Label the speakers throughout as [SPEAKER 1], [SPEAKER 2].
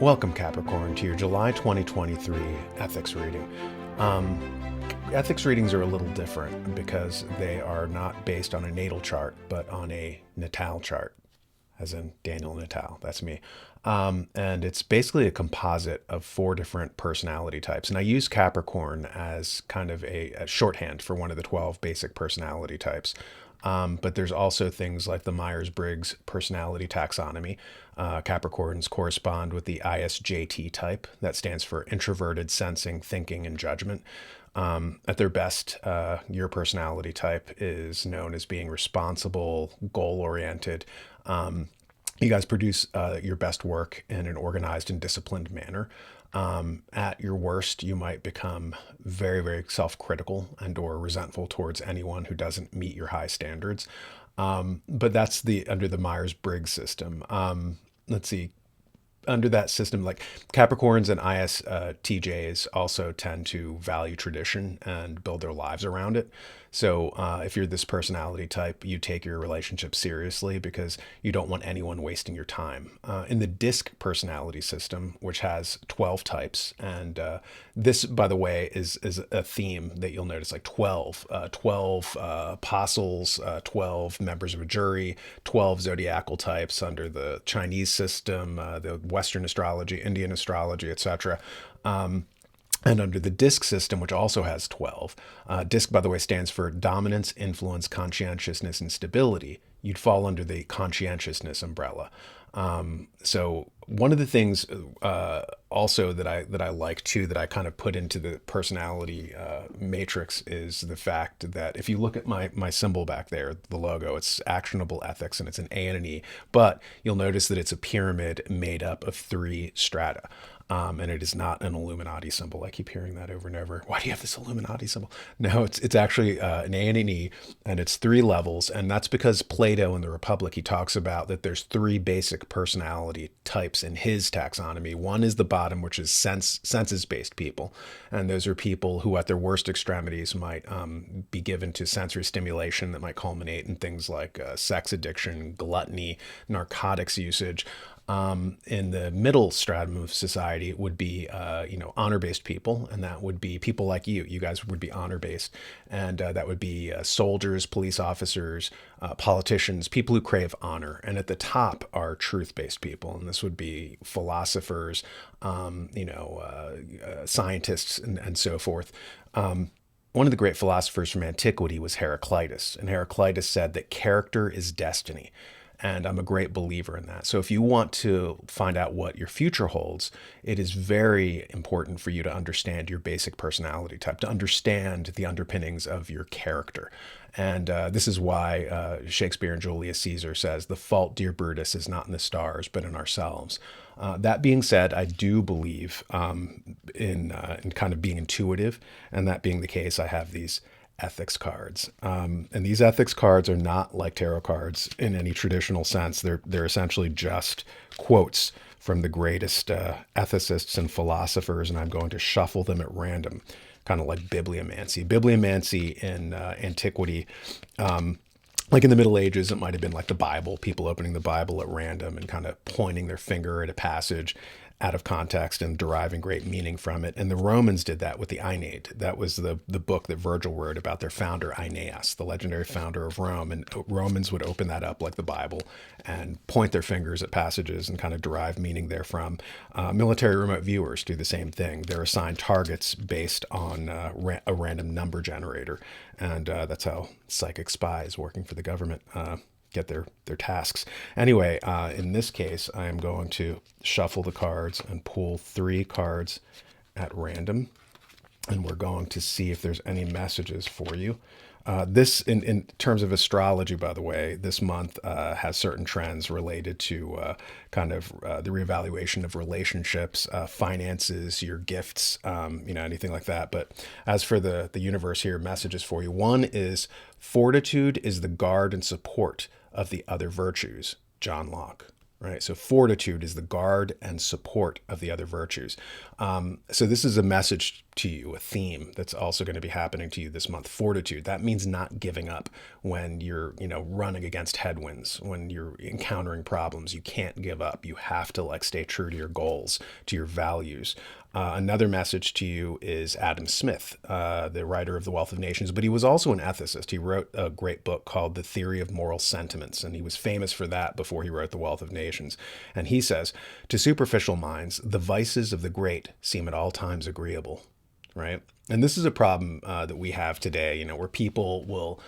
[SPEAKER 1] Welcome, Capricorn, to your July 2023 ethics reading. Ethics readings are a little different because they are not based on a natal chart, but on a natal chart, as in Daniel Natal. That's me. And it's basically a composite of four different personality types. And I use Capricorn as kind of a shorthand for one of the 12 basic personality types. But there's also things like the Myers-Briggs personality taxonomy. Capricorns correspond with the ISJT type. That stands for introverted, sensing, thinking, and judgment. At their best, your personality type is known as being responsible, goal-oriented. You guys produce your best work in an organized and disciplined manner. At your worst, you might become very, very self-critical and or resentful towards anyone who doesn't meet your high standards. But that's under the Myers-Briggs system. Let's see. Under that system, like Capricorns and ISTJs also tend to value tradition and build their lives around it. So if you're this personality type, you take your relationship seriously because you don't want anyone wasting your time. In the DISC personality system, which has 12 types, and this, by the way, is a theme that you'll notice, like 12 apostles, 12 members of a jury, 12 zodiacal types under the Chinese system, the Western astrology, Indian astrology, etc. And under the DISC system, which also has 12, DISC, by the way, stands for dominance, influence, conscientiousness, and stability. You'd fall under the conscientiousness umbrella. So one of the things also that I like too, that I kind of put into the personality matrix, is the fact that if you look at my symbol back there, the logo, it's actionable ethics, and it's an A and an E, but you'll notice that it's a pyramid made up of three strata. And it is not an Illuminati symbol. I keep hearing that over and over. Why do you have this Illuminati symbol? No, it's actually an A and an E, and it's three levels. And that's because Plato in the Republic, he talks about that there's three basic personality types in his taxonomy. One is the bottom, which is senses-based people. And those are people who at their worst extremities might be given to sensory stimulation that might culminate in things like sex addiction, gluttony, narcotics usage. In the middle stratum of society would be, honor-based people, and that would be people like you. You guys would be honor-based, and that would be soldiers, police officers, politicians, people who crave honor. And at the top are truth-based people, and this would be philosophers, scientists, and so forth. One of the great philosophers from antiquity was Heraclitus, and Heraclitus said that character is destiny. And I'm a great believer in that. So if you want to find out what your future holds, it is very important for you to understand your basic personality type, to understand the underpinnings of your character. And this is why Shakespeare and Julius Caesar says, "The fault, dear Brutus, is not in the stars, but in ourselves." That being said, I do believe in kind of being intuitive. And that being the case, I have these ethics cards. And these ethics cards are not like tarot cards in any traditional sense. They're essentially just quotes from the greatest ethicists and philosophers, and I'm going to shuffle them at random, kind of like bibliomancy. Bibliomancy in antiquity, like in the Middle Ages, it might have been like the Bible, people opening the Bible at random and kind of pointing their finger at a passage out of context and deriving great meaning from it. And the Romans did that with the Aeneid. That was the book that Virgil wrote about their founder, Aeneas, the legendary founder of Rome. And Romans would open that up like the Bible and point their fingers at passages and kind of derive meaning therefrom. Military remote viewers do the same thing. They're assigned targets based on a random number generator. And that's how psychic spies working for the government get their tasks. Anyway, in this case, I am going to shuffle the cards and pull three cards at random. And we're going to see if there's any messages for you. This, in terms of astrology, by the way, this month has certain trends related to the reevaluation of relationships, finances, your gifts, anything like that. But as for the universe here, messages for you. One is fortitude is the guard and support of the other virtues, John Locke. right? So fortitude is the guard and support of the other virtues. So this is a message to you, a theme that's also going to be happening to you this month. Fortitude, that means not giving up when you're, running against headwinds, when you're encountering problems. You can't give up. You have to stay true to your goals, to your values. Another message to you is Adam Smith, the writer of The Wealth of Nations, but he was also an ethicist. He wrote a great book called The Theory of Moral Sentiments, and he was famous for that before he wrote The Wealth of Nations. And he says, to superficial minds, the vices of the great seem at all times agreeable, right? And this is a problem that we have today, where people will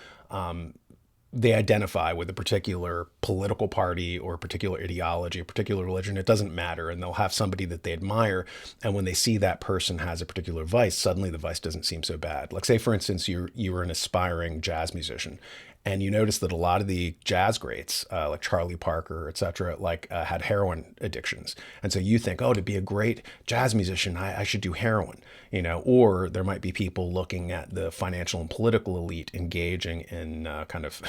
[SPEAKER 1] they identify with a particular political party or a particular ideology, a particular religion. It doesn't matter. And they'll have somebody that they admire. And when they see that person has a particular vice, suddenly the vice doesn't seem so bad. Like say, for instance, you were an aspiring jazz musician, and you notice that a lot of the jazz greats, like Charlie Parker, et cetera, had heroin addictions. And so you think, oh, to be a great jazz musician, I should do heroin, or there might be people looking at the financial and political elite engaging in kind of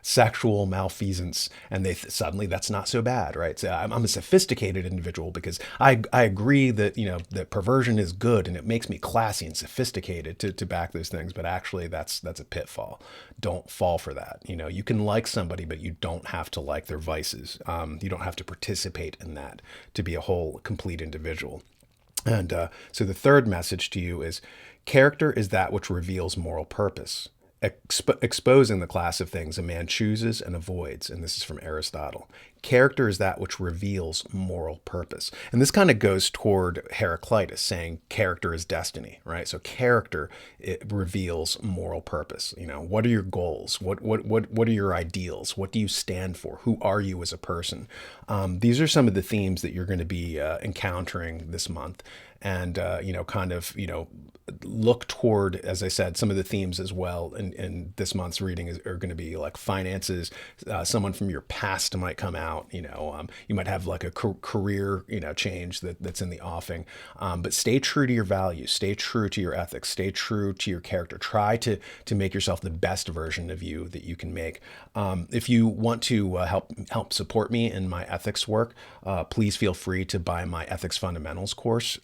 [SPEAKER 1] sexual malfeasance, and suddenly that's not so bad, right? So I'm a sophisticated individual because I agree that that perversion is good and it makes me classy and sophisticated to back those things, but actually that's a pitfall. Don't fall for that. You can like somebody, but you don't have to like their vices. You don't have to participate in that to be a whole, complete individual. And so the third message to you is character is that which reveals moral purpose. Exposing the class of things a man chooses and avoids, and this is from Aristotle. Character is that which reveals moral purpose. And this kind of goes toward Heraclitus saying character is destiny, right? So character, it reveals moral purpose. What are your goals? What are your ideals? What do you stand for? Who are you as a person? These are some of the themes that you're going to be encountering this month. And, look toward, as I said, some of the themes as well in this month's reading are going to be like finances. Someone from your past might come out, you might have like a career, change that's in the offing. But stay true to your values, stay true to your ethics, stay true to your character. Try to make yourself the best version of you that you can make. If you want to help support me in my ethics work, please feel free to buy my Ethics Fundamentals course.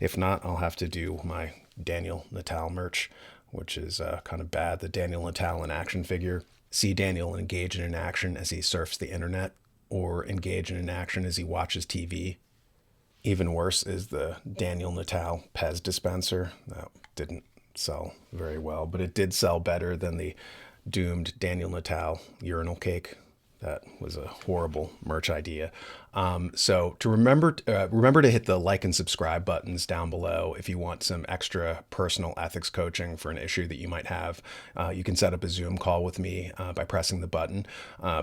[SPEAKER 1] If not, I'll have to do my Daniel Natal merch, which is kind of bad. The Daniel Natal in action figure. See Daniel engage in an action as he surfs the internet, or engage in an action as he watches TV. Even worse is the Daniel Natal Pez dispenser. That didn't sell very well, but it did sell better than the doomed Daniel Natal urinal cake. That was a horrible merch idea. So to remember to hit the like and subscribe buttons down below if you want some extra personal ethics coaching for an issue that you might have. You can set up a Zoom call with me by pressing the button.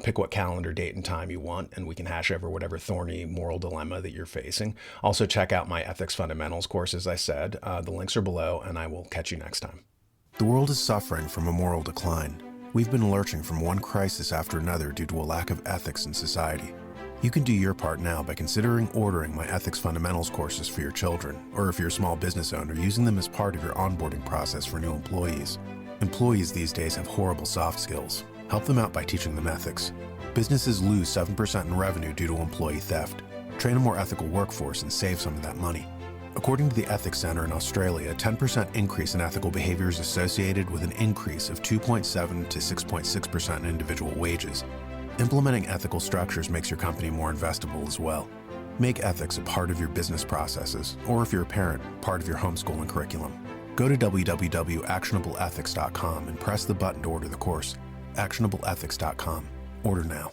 [SPEAKER 1] Pick what calendar, date, and time you want, and we can hash over whatever thorny moral dilemma that you're facing. Also, check out my Ethics Fundamentals course, as I said. The links are below, and I will catch you next time.
[SPEAKER 2] The world is suffering from a moral decline. We've been lurching from one crisis after another due to a lack of ethics in society. You can do your part now by considering ordering my Ethics Fundamentals courses for your children, or if you're a small business owner, using them as part of your onboarding process for new employees. Employees these days have horrible soft skills. Help them out by teaching them ethics. Businesses lose 7% in revenue due to employee theft. Train a more ethical workforce and save some of that money. According to the Ethics Center in Australia, a 10% increase in ethical behavior is associated with an increase of 2.7 to 6.6% in individual wages. Implementing ethical structures makes your company more investable as well. Make ethics a part of your business processes, or if you're a parent, part of your homeschooling curriculum. Go to www.actionableethics.com and press the button to order the course. actionableethics.com. Order now.